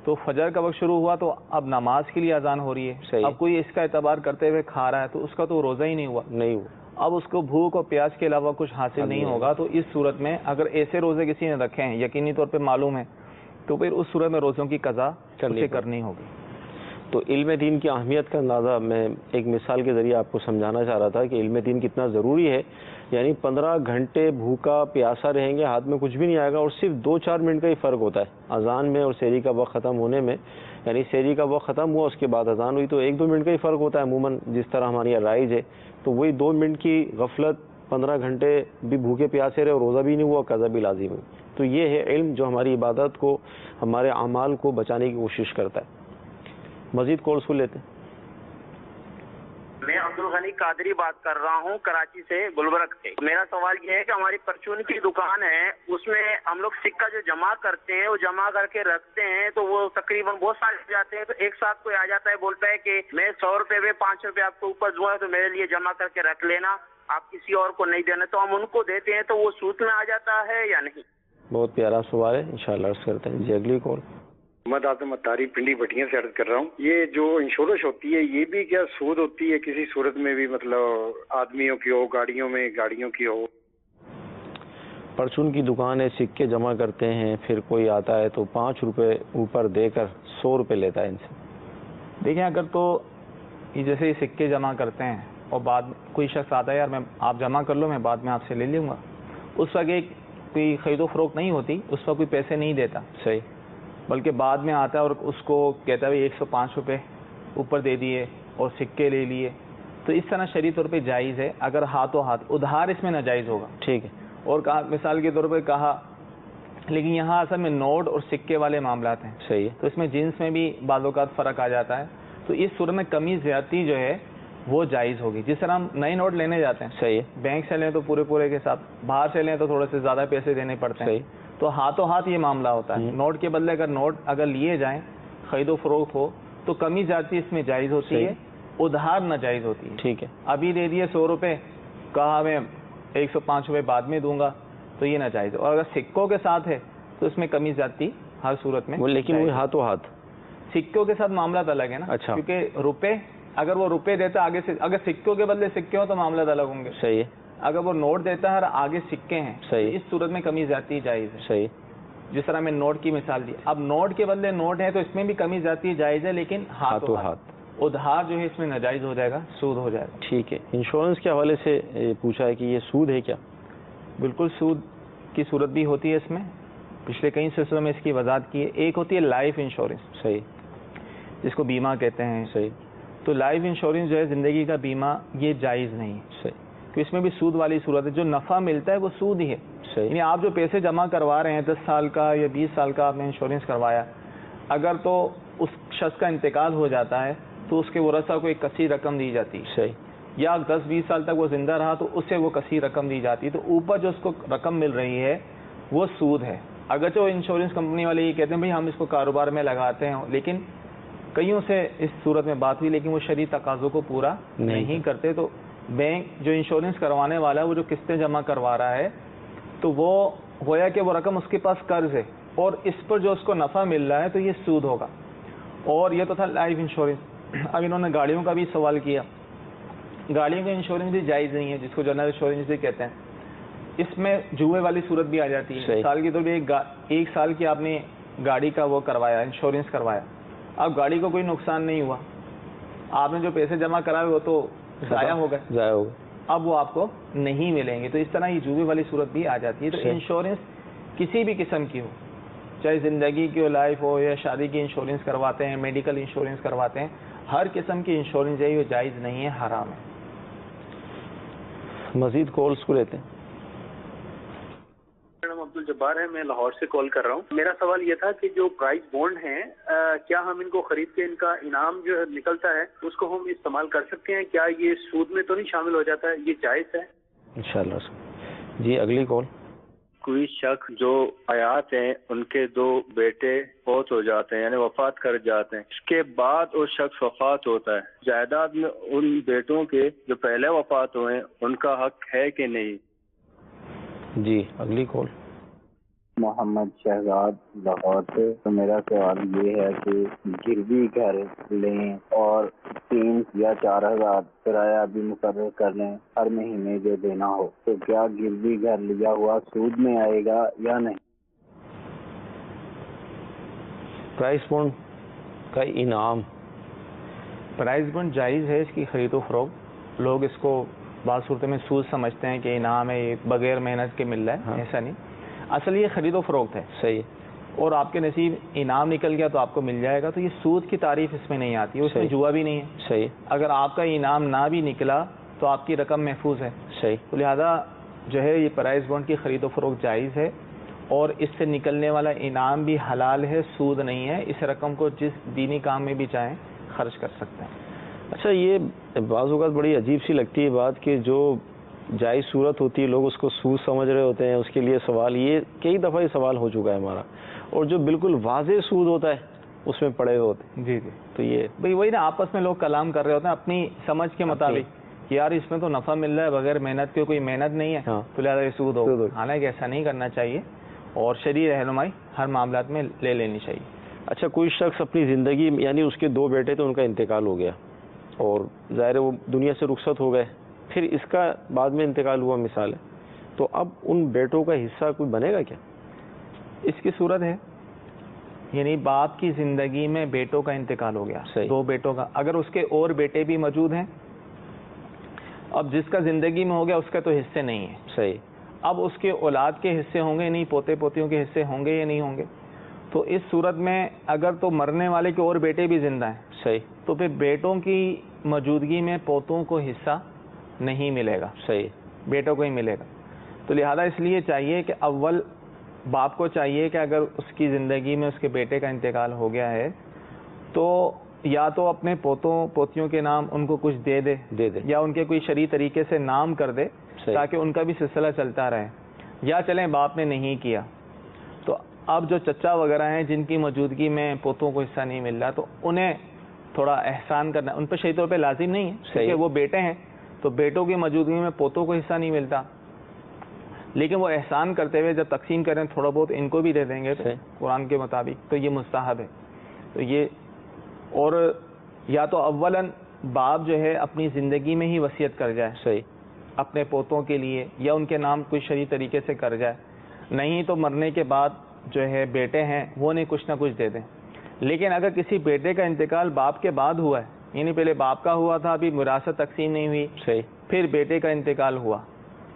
تو فجر کا وقت شروع ہوا تو اب نماز کے لیے اذان ہو رہی ہے. اب کوئی اس کا اعتبار کرتے ہوئے کھا رہا ہے تو اس کا تو روزہ ہی نہیں ہوا. اب اس کو بھوک اور پیاس کے علاوہ کچھ حاصل نہیں ہوگا. تو اس صورت میں اگر ایسے روزے کسی نے رکھے ہیں یقینی طور پہ معلوم ہے، تو پھر اس صورت میں روزوں کی قضا کرنی ہوگی. تو علم دین کی اہمیت کا اندازہ میں ایک مثال کے ذریعے آپ کو سمجھانا چاہ رہا تھا کہ علم دین کتنا ضروری ہے. یعنی 15 گھنٹے بھوکا پیاسا رہیں گے، ہاتھ میں کچھ بھی نہیں آئے گا، اور صرف 2-4 منٹ کا ہی فرق ہوتا ہے اذان میں اور سحری کا وقت ختم ہونے میں. یعنی سحری کا وقت ختم ہوا، اس کے بعد اذان ہوئی، تو 1-2 منٹ کا ہی فرق ہوتا ہے عموماً جس طرح ہماری رائج ہے. تو وہی 2 منٹ کی غفلت 15 گھنٹے بھی بھوکے پیاسے رہے اور روزہ بھی نہیں ہوا، قضا بھی لازم ہوئی. تو یہ ہے علم جو ہماری عبادت کو، ہمارے اعمال کو بچانے کی کوشش کرتا ہے. مزید کال سن لیتے ہیں. میں عبدالغنی قادری بات کر رہا ہوں کراچی سے، گلبرگ سے. میرا سوال یہ ہے کہ ہماری پرچون کی دکان ہے، اس میں ہم لوگ سکہ جو جمع کرتے ہیں وہ جمع کر کے رکھتے ہیں، تو وہ تقریباً بہت سارے ہو جاتے ہیں. تو ایک ساتھ کوئی آ جاتا ہے، بولتا ہے کہ میں 100 روپے میں 5 روپے آپ کو اوپر دوں گا تو میرے لیے جمع کر کے رکھ لینا، آپ کسی اور کو نہیں دینا. تو ہم ان کو دیتے ہیں تو وہ سود میں آ جاتا ہے یا نہیں؟ بہت پیارا سوال ہے، انشاءاللہ عرض کرتے ہیں. جی اگلی کال. محمد اعظم اتاری پنڈی بٹیاں سے عرض کر رہا ہوں. یہ جو انشورنس ہوتی ہے یہ بھی کیا سود ہوتی ہے کسی صورت میں بھی، مطلب آدمیوں کی ہو، گاڑیوں میں، گاڑیوں کی ہو؟ پرچون کی دکان ہے، سکے جمع کرتے ہیں، پھر کوئی آتا ہے تو 5 روپے اوپر دے کر 100 روپے لیتا ہے ان سے. دیکھیں اگر تو یہ جیسے یہ سکے جمع کرتے ہیں اور بعد میں کوئی شخص آتا ہے یار میں آپ جمع کر لو میں بعد میں آپ سے لے لوں گا، اس وقت ایک کوئی خرید و فروخت نہیں ہوتی، اس وقت کوئی پیسے نہیں دیتا. صحیح. بلکہ بعد میں آتا ہے اور اس کو کہتا ہے 105 روپے اوپر دے دیے اور سکے لے لیے. تو اس طرح شرعی طور پہ جائز ہے اگر ہاتھوں ہاتھ. ادھار اس میں ناجائز ہوگا. ٹھیک ہے. اور کہا مثال کے طور پہ کہا، لیکن یہاں اصل میں نوٹ اور سکے والے معاملات ہیں. صحیح ہے. تو اس میں جنس میں بھی بعض اوقات فرق آ جاتا ہے. تو اس صورت میں کمی زیادتی جو ہے وہ جائز ہوگی. جس طرح ہم نئے نوٹ لینے جاتے ہیں، صحیح ہے، بینک سے لیں تو پورے کے ساتھ، باہر سے لیں تو تھوڑے سے زیادہ پیسے دینے پڑتے ہیں. صحیح. تو ہاتھوں ہاتھ یہ معاملہ ہوتا ہے. نوٹ کے بدلے اگر نوٹ اگر لیے جائیں، خرید و فروخت ہو تو کمی زیادتی اس میں جائز ہوتی ہے، ادھار ناجائز ہوتی ہے. ٹھیک ہے. ابھی دے دیے 100 روپے، کہا میں 105 روپے بعد میں دوں گا تو یہ ناجائز ہے. اور اگر سکوں کے ساتھ ہے تو اس میں کمی زیادتی ہر صورت میں. لیکن وہ ہاتھوں ہاتھ سکوں کے ساتھ معاملات الگ ہے نا. اچھا. کیونکہ روپے اگر وہ روپے دیتا آگے سے، اگر سکوں کے بدلے سکے ہوں تو معاملات الگ ہوں گے. صحیح ہے. اگر وہ نوٹ دیتا ہے اور آگے سکے ہیں، صحیح، اس صورت میں کمی زیادتی جائز ہے. صحیح. جس طرح میں نوٹ کی مثال دی، اب نوٹ کے بدلے نوٹ ہے تو اس میں بھی کمی زیادتی جائز ہے، لیکن ہاتھوں ہاتھ. ادھار جو ہے اس میں ناجائز ہو جائے گا، سود ہو جائے گا. ٹھیک ہے. انشورنس کے حوالے سے پوچھا ہے کہ یہ سود ہے کیا؟ بالکل سود کی صورت بھی ہوتی ہے اس میں. پچھلے کئی سلسلوں میں اس کی وضاحت کی ہے. ایک ہوتی ہے لائف انشورنس، صحیح، جس کو بیمہ کہتے ہیں. صحیح. تو لائف انشورنس جو ہے زندگی کا بیمہ، یہ جائز نہیں ہے. صحیح. کہ اس میں بھی سود والی صورت ہے. جو نفع ملتا ہے وہ سود ہی ہے. صحیح. یعنی آپ جو پیسے جمع کروا رہے ہیں 10 سال کا یا 20 سال کا آپ نے انشورنس کروایا، اگر تو اس شخص کا انتقال ہو جاتا ہے تو اس کے ورثہ کو ایک کثیر رقم دی جاتی ہے. صحیح. یا 10-20 سال تک وہ زندہ رہا تو اس سے وہ کثیر رقم دی جاتی ہے. تو اوپر جو اس کو رقم مل رہی ہے وہ سود ہے. اگرچہ انشورنس کمپنی والے یہ کہتے ہیں بھائی ہم اس کو کاروبار میں لگاتے ہیں، لیکن کئیوں سے اس صورت میں بات ہوئی لیکن وہ شرعی تقاضوں کو پورا نہیں کرتے. تو بینک جو انشورنس کروانے والا ہے وہ جو قسطیں جمع کروا رہا ہے تو وہ گویا کہ وہ رقم اس کے پاس قرض ہے اور اس پر جو اس کو نفع مل رہا ہے تو یہ سود ہوگا. اور یہ تو تھا لائف انشورنس. اب انہوں نے گاڑیوں کا بھی سوال کیا. گاڑیوں کا انشورنس بھی جائز نہیں ہے، جس کو جنرل انشورنس بھی کہتے ہیں. اس میں جوئے والی صورت بھی آ جاتی ہے. سال کی طور پہ ایک سال کی آپ نے گاڑی کا وہ کروایا، انشورنس کروایا، اب گاڑی کو کوئی نقصان نہیں ہوا، آپ نے جو پیسے جمع کرائے وہ تو ضائع ہو گئے، اب وہ آپ کو نہیں ملیں گے. تو اس طرح یہ جوئے والی صورت بھی آ جاتی ہے. تو انشورنس کسی بھی قسم کی ہو، چاہے زندگی کی ہو، لائف ہو، یا شادی کی انشورنس کرواتے ہیں، میڈیکل انشورنس کرواتے ہیں، ہر قسم کی انشورنس جو ہے وہ جائز نہیں ہے، حرام ہے. مزید کالز کو لیتے ہیں. میرا نام عبد الجبار ہے، میں لاہور سے کال کر رہا ہوں. میرا سوال یہ تھا کہ جو پرائز بونڈ ہیں کیا ہم ان کو خرید کے ان کا انعام جو نکلتا ہے اس کو ہم استعمال کر سکتے ہیں؟ کیا یہ سود میں تو نہیں شامل ہو جاتا ہے؟ یہ جائز ہے انشاءاللہ. جی اگلی کال. کوئی شخص جو حیات ہیں ان کے 2 بیٹے فوت ہو جاتے ہیں، یعنی وفات کر جاتے ہیں، اس کے بعد وہ شخص وفات ہوتا ہے، جائیداد میں ان بیٹوں کے جو پہلے وفات ہوئے ہیں ان کا حق ہے کہ نہیں؟ جی اگلی کال. محمد شہزاد لاہور سے. تو میرا سوال یہ ہے کہ گروی گھر لیں اور 3 یا 4 ہزار کرایہ بھی مقرر کر لیں ہر مہینے جو دینا ہو، تو کیا گروی گھر لیا ہوا سود میں آئے گا یا نہیں؟ پرائز بونڈ کا انعام، پرائز بونڈ جائز ہے، اس کی خرید و فروخت. لوگ اس کو بعض صورتوں میں سود سمجھتے ہیں کہ انعام ہے، یہ بغیر محنت کے مل رہا ہے. ایسا نہیں، اصل یہ خرید و فروخت ہے. صحیح. اور آپ کے نصیب انعام نکل گیا تو آپ کو مل جائے گا. تو یہ سود کی تعریف اس میں نہیں آتی ہے، اس میں جوا بھی نہیں ہے. صحیح. اگر آپ کا انعام نہ بھی نکلا تو آپ کی رقم محفوظ ہے. صحیح. تو لہذا جو ہے یہ پرائز بانڈ کی خرید و فروخت جائز ہے اور اس سے نکلنے والا انعام بھی حلال ہے, سود نہیں ہے. اس رقم کو جس دینی کام میں بھی چاہیں خرچ کر سکتے ہیں. اچھا, یہ بعض اوقات بڑی عجیب سی لگتی ہے بات کہ جو جائز صورت ہوتی ہے لوگ اس کو سود سمجھ رہے ہوتے ہیں, اس کے لیے سوال, یہ کئی دفعہ یہ سوال ہو چکا ہے ہمارا, اور جو بالکل واضح سود ہوتا ہے اس میں پڑے ہوئے ہوتے ہیں. جی جی. تو یہ بھئی وہی نا, آپس میں لوگ کلام کر رہے ہوتے ہیں اپنی سمجھ کے مطابق کہ یار اس میں تو نفع مل رہا ہے, بغیر محنت کے کوئی محنت نہیں ہے, تو لہٰذا یہ سود ہو. حالانکہ ایسا نہیں کرنا چاہیے اور شرعی رہنمائی ہر معاملات میں لے لینی چاہیے. اچھا, کوئی شخص اپنی زندگی یعنی اس کے 2 بیٹے تھے, ان کا انتقال ہو گیا اور ظاہر ہے وہ دنیا سے رخصت ہو گئے, پھر اس کا بعد میں انتقال ہوا مثال ہے, تو اب ان بیٹوں کا حصہ کوئی بنے گا کیا؟ اس کی صورت ہے یعنی باپ کی زندگی میں بیٹوں کا انتقال ہو گیا, 2 بیٹوں کا, اگر اس کے اور بیٹے بھی موجود ہیں, اب جس کا زندگی میں ہو گیا اس کا تو حصے نہیں ہیں. صحیح. اب اس کے اولاد کے حصے ہوں گے نہیں, پوتے پوتیوں کے حصے ہوں گے یا نہیں ہوں گے. تو اس صورت میں اگر تو مرنے والے کے اور بیٹے بھی زندہ ہیں, صحیح, تو پھر بیٹوں کی موجودگی میں پوتوں کو حصہ نہیں ملے گا. صحیح, بیٹوں کو ہی ملے گا. تو لہذا اس لیے چاہیے کہ اول باپ کو چاہیے کہ اگر اس کی زندگی میں اس کے بیٹے کا انتقال ہو گیا ہے تو یا تو اپنے پوتوں پوتیوں کے نام ان کو کچھ دے دے یا ان کے کوئی شرعی طریقے سے نام کر دے تاکہ ان کا بھی سلسلہ چلتا رہے, یا چلیں باپ نے نہیں کیا تو اب جو چچا وغیرہ ہیں جن کی موجودگی میں پوتوں کو حصہ نہیں مل رہا تو انہیں تھوڑا احسان کرنا, ان پہ شرعی طور پہ لازم نہیں ہے کیونکہ وہ بیٹے ہیں تو بیٹوں کی موجودگی میں پوتوں کو حصہ نہیں ملتا, لیکن وہ احسان کرتے ہوئے جب تقسیم کریں تھوڑا بہت ان کو بھی دے دیں گے تو قرآن کے مطابق تو یہ مستحب ہے. تو یہ, اور یا تو اولاً باپ جو ہے اپنی زندگی میں ہی وصیت کر جائے صحیح اپنے پوتوں کے لیے یا ان کے نام کوئی شرعی طریقے سے کر جائے, نہیں تو مرنے کے بعد جو ہے بیٹے ہیں وہ انہیں کچھ نہ کچھ دے دیں. لیکن اگر کسی بیٹے کا انتقال باپ کے بعد ہوا ہے یعنی پہلے باپ کا ہوا تھا, ابھی وراثت تقسیم نہیں ہوئی, صحیح, پھر بیٹے کا انتقال ہوا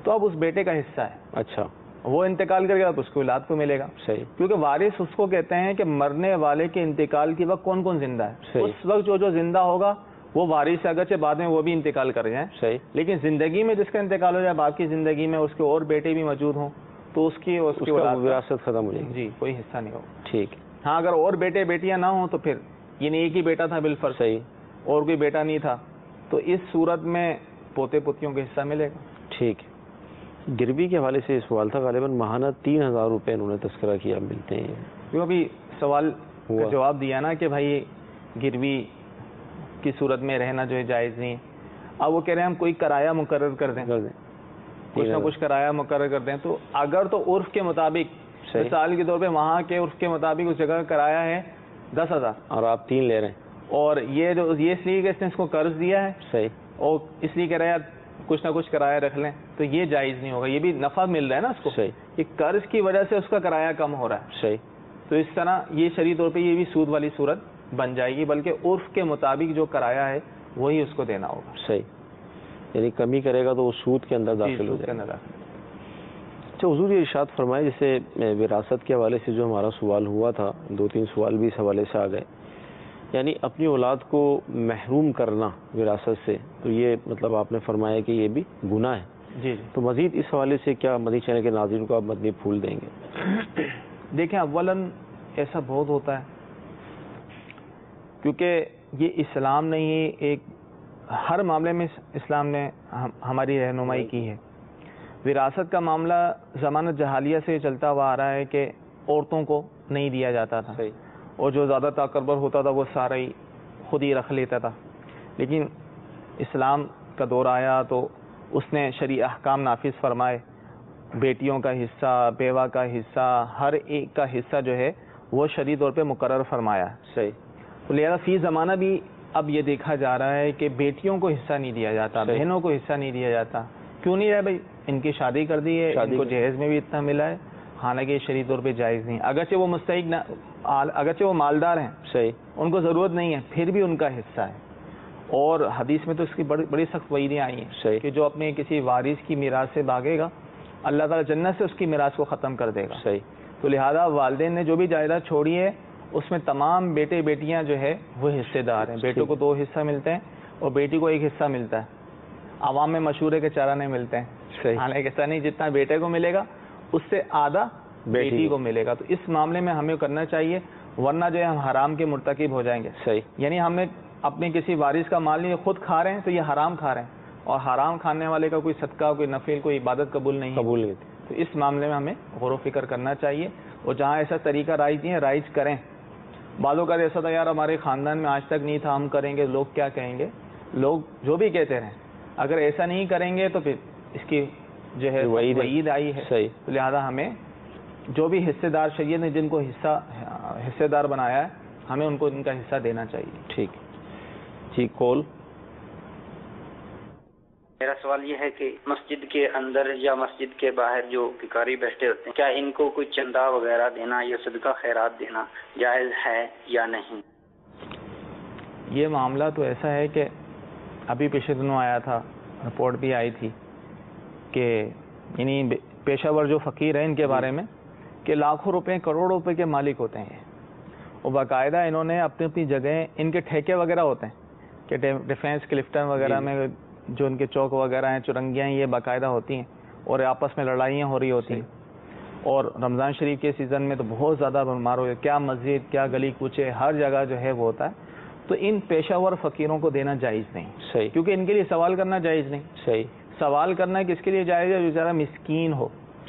تو اب اس بیٹے کا حصہ ہے. اچھا, وہ انتقال کر گیا تو اس کو اولاد کو ملے گا. صحیح, کیونکہ وارث اس کو کہتے ہیں کہ مرنے والے کے انتقال کے وقت کون کون زندہ ہے. اس وقت جو زندہ ہوگا وہ وارث ہے, اگرچہ بعد میں وہ بھی انتقال کر جائیں. صحیح, لیکن زندگی میں جس کا انتقال ہو جائے باپ کی زندگی میں اس کے اور بیٹے بھی موجود ہوں تو اس کی وراثت ختم ہو جائے گی. جی, کوئی حصہ نہیں ہوگا. ٹھیک. ہاں, اگر اور بیٹے بیٹیاں نہ ہوں تو پھر یعنی ایک ہی بیٹا تھا بالفرض, صحیح, اور کوئی بیٹا نہیں تھا تو اس صورت میں پوتے پوتیوں کا حصہ ملے گا. ٹھیک. گروی کے حوالے سے یہ سوال تھا, غالباً ماہانہ 3000 روپے انہوں نے تذکرہ کیا ملتے ہیں. کیوں ابھی سوال کا جواب دیا نا کہ بھائی گروی کی صورت میں رہنا جو ہے جائز نہیں ہے. اب وہ کہہ رہے ہیں ہم کوئی کرایہ مقرر کر دیں, کچھ نہ کچھ کرایہ مقرر کر دیں. تو اگر تو عرف کے مطابق مثال کے طور پہ وہاں کے عرف کے مطابق اس جگہ کا کرایہ ہے 10,000 اور آپ 3 لے رہے ہیں, اور یہ اس لیے کہ اس نے اس کو قرض دیا ہے, صحیح, اور اس لیے کہہ رہے ہیں کچھ نہ کچھ کرایہ رکھ لیں, تو یہ جائز نہیں ہوگا. یہ بھی نفع مل رہا ہے نا اس کو, صحیح, کہ قرض کی وجہ سے اس کا کرایہ کم ہو رہا ہے. صحیح. تو اس طرح یہ شرعی طور پہ یہ بھی سود والی صورت بن جائے گی, بلکہ عرف کے مطابق جو کرایہ ہے وہی اس کو دینا ہوگا. صحیح, یعنی کمی کرے گا تو وہ سود کے اندر داخل ہو جائے گا. اچھا حضور, یہ ارشاد فرمائے جیسے وراثت کے حوالے سے جو ہمارا سوال ہوا تھا, 2-3 سوال بھی اس حوالے سے آ گئے, یعنی اپنی اولاد کو محروم کرنا وراثت سے, تو یہ مطلب آپ نے فرمایا کہ یہ بھی گناہ ہے. جی, تو مزید اس حوالے سے کیا مدنی چینل کے ناظرین کو آپ مدنی پھول دیں گے؟ دیکھیں, اولاً ایسا بہت ہوتا ہے کیونکہ یہ اسلام نے ہی ایک ہر معاملے میں اسلام نے ہماری رہنمائی کی ہے. وراثت کا معاملہ زمانہ جہالیہ سے چلتا ہوا آ رہا ہے کہ عورتوں کو نہیں دیا جاتا تھا, اور جو زیادہ طاقتور ہوتا تھا وہ سارا ہی خود ہی رکھ لیتا تھا. لیکن اسلام کا دور آیا تو اس نے شرعی احکام نافذ فرمائے, بیٹیوں کا حصہ, بیوہ کا حصہ, ہر ایک کا حصہ جو ہے وہ شرعی طور پہ مقرر فرمایا. صحیح. تو لہذا فی زمانہ بھی اب یہ دیکھا جا رہا ہے کہ بیٹیوں کو حصہ نہیں دیا جاتا, بہنوں کو حصہ نہیں دیا جاتا. کیوں نہیں ہے بھائی, ان کی شادی کر دی ہے, ان کو جہیز میں بھی اتنا ملا ہے, حالانکہ شرعی طور پہ جائز نہیں. اگرچہ وہ مستحق نہ, اگرچہ وہ مالدار ہیں, صحیح, ان کو ضرورت نہیں ہے, پھر بھی ان کا حصہ ہے. اور حدیث میں تو اس کی بڑی سخت وعیدیں آئی ہیں کہ جو اپنے کسی وارث کی میراث سے بھاگے گا اللہ تعالیٰ جنت سے اس کی میراث کو ختم کر دے گا. صحیح. تو لہذا والدین نے جو بھی جائیداد چھوڑی ہے اس میں تمام بیٹے بیٹیاں جو ہے وہ حصے دار ہیں. بیٹوں کو 2 حصہ ملتے ہیں اور بیٹی کو 1 حصہ ملتا ہے. عوام میں مشورے کے چرانے ملتے ہیں. صحیح. حالانکہ ایسا نہیں, جتنا بیٹے کو ملے گا اس سے آدھا بیٹی کو ملے گا. تو اس معاملے میں ہمیں کرنا چاہیے, ورنہ جو ہے ہم حرام کے مرتکب ہو جائیں گے. صحیح. یعنی ہمیں اپنے کسی وارث کا مال نہیں, خود کھا رہے ہیں تو یہ حرام کھا رہے ہیں, اور حرام کھانے والے کا کوئی صدقہ, کوئی نفل, کوئی عبادت قبول نہیں. تو اس معاملے میں ہمیں غور و فکر کرنا چاہیے, اور جہاں ایسا طریقہ رائج ہے رائج کریں. بعضوں کا ایسا تھا یار ہمارے خاندان میں آج تک نہیں تھا, ہم کریں گے, لوگ کیا کہیں گے. لوگ جو بھی کہتے رہیں, اگر ایسا نہیں کریں گے تو پھر اس کی جو ہے وعید آئی ہے. صحیح. لہذا ہمیں جو بھی حصے دار شریعت نے جن کو حصے دار بنایا ہے, ہمیں ان کو ان کا حصہ دینا چاہیے. ٹھیک جی. کال. میرا سوال یہ ہے کہ مسجد کے اندر یا مسجد کے باہر جو بھکاری بیٹھے ہوتے ہیں, کیا ان کو کوئی چندہ وغیرہ دینا یا صدقہ خیرات دینا جائز ہے یا نہیں؟ یہ معاملہ تو ایسا ہے کہ ابھی پچھلے دنوں آیا تھا, رپورٹ بھی آئی تھی کہ یعنی پیشہ ور جو فقیر ہیں ان کے بارے میں کہ لاکھوں روپے کروڑوں روپے کے مالک ہوتے ہیں, اور باقاعدہ انہوں نے اپنی اپنی جگہیں, ان کے ٹھیکے وغیرہ ہوتے ہیں کہ ڈیفینس کلفٹن وغیرہ میں جو ان کے چوک وغیرہ ہیں, چرنگیاں ہیں, یہ باقاعدہ ہوتی ہیں, اور آپس میں لڑائیاں ہو رہی ہوتی ہیں. اور رمضان شریف کے سیزن میں تو بہت زیادہ بیمار ہوئے, کیا مسجد کیا گلی کوچے ہر جگہ جو ہے وہ ہوتا ہے. تو ان پیشہ ور فقیروں کو دینا جائز نہیں. صحیح. کیونکہ ان کے لیے سوال کرنا جائز نہیں. صحیح. سوال کرنا کس کے لیے جائز ہے؟ جو ذرا مسکین ہو,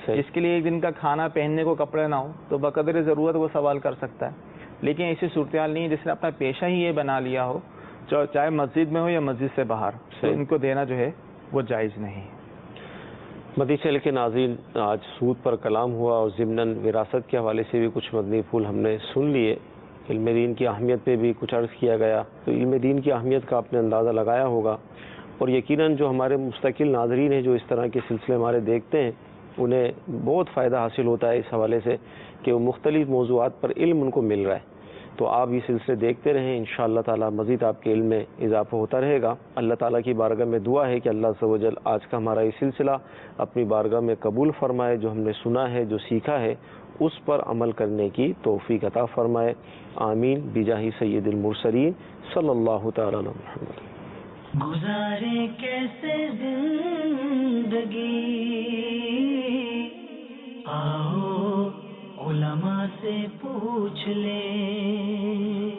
جس کے لیے ایک دن کا کھانا پہننے کو کپڑے نہ ہو, تو بقدر ضرورت وہ سوال کر سکتا ہے. لیکن ایسی صورتحال نہیں ہے جس نے اپنا پیشہ ہی یہ بنا لیا ہو, چاہے مسجد میں ہو یا مسجد سے باہر, تو ان کو دینا جو ہے وہ جائز نہیں. مدنی چینل کے ناظرین, آج سود پر کلام ہوا اور ضمناً وراثت کے حوالے سے بھی کچھ مدنی پھول ہم نے سن لیے. علم دین کی اہمیت پہ بھی کچھ عرض کیا گیا, تو علم دین کی اہمیت کا آپ نے اندازہ لگایا ہوگا. اور یقیناً جو ہمارے مستقل ناظرین ہیں جو اس طرح کے سلسلے ہمارے دیکھتے ہیں, انہیں بہت فائدہ حاصل ہوتا ہے اس حوالے سے کہ وہ مختلف موضوعات پر علم ان کو مل رہا ہے. تو آپ یہ سلسلے دیکھتے رہیں, انشاءاللہ تعالی مزید آپ کے علم میں اضافہ ہوتا رہے گا. اللہ تعالیٰ کی بارگاہ میں دعا ہے کہ اللہ عز و جل آج کا ہمارا یہ سلسلہ اپنی بارگاہ میں قبول فرمائے, جو ہم نے سنا ہے, جو سیکھا ہے, اس پر عمل کرنے کی توفیق عطا فرمائے. آمین بجاہ سید المرسلین صلی اللہ تعالی علیہ محمد. گزارے کیسے زندگی, آؤ علماء سے پوچھ لیں,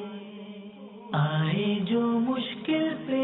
آئے جو مشکل پہ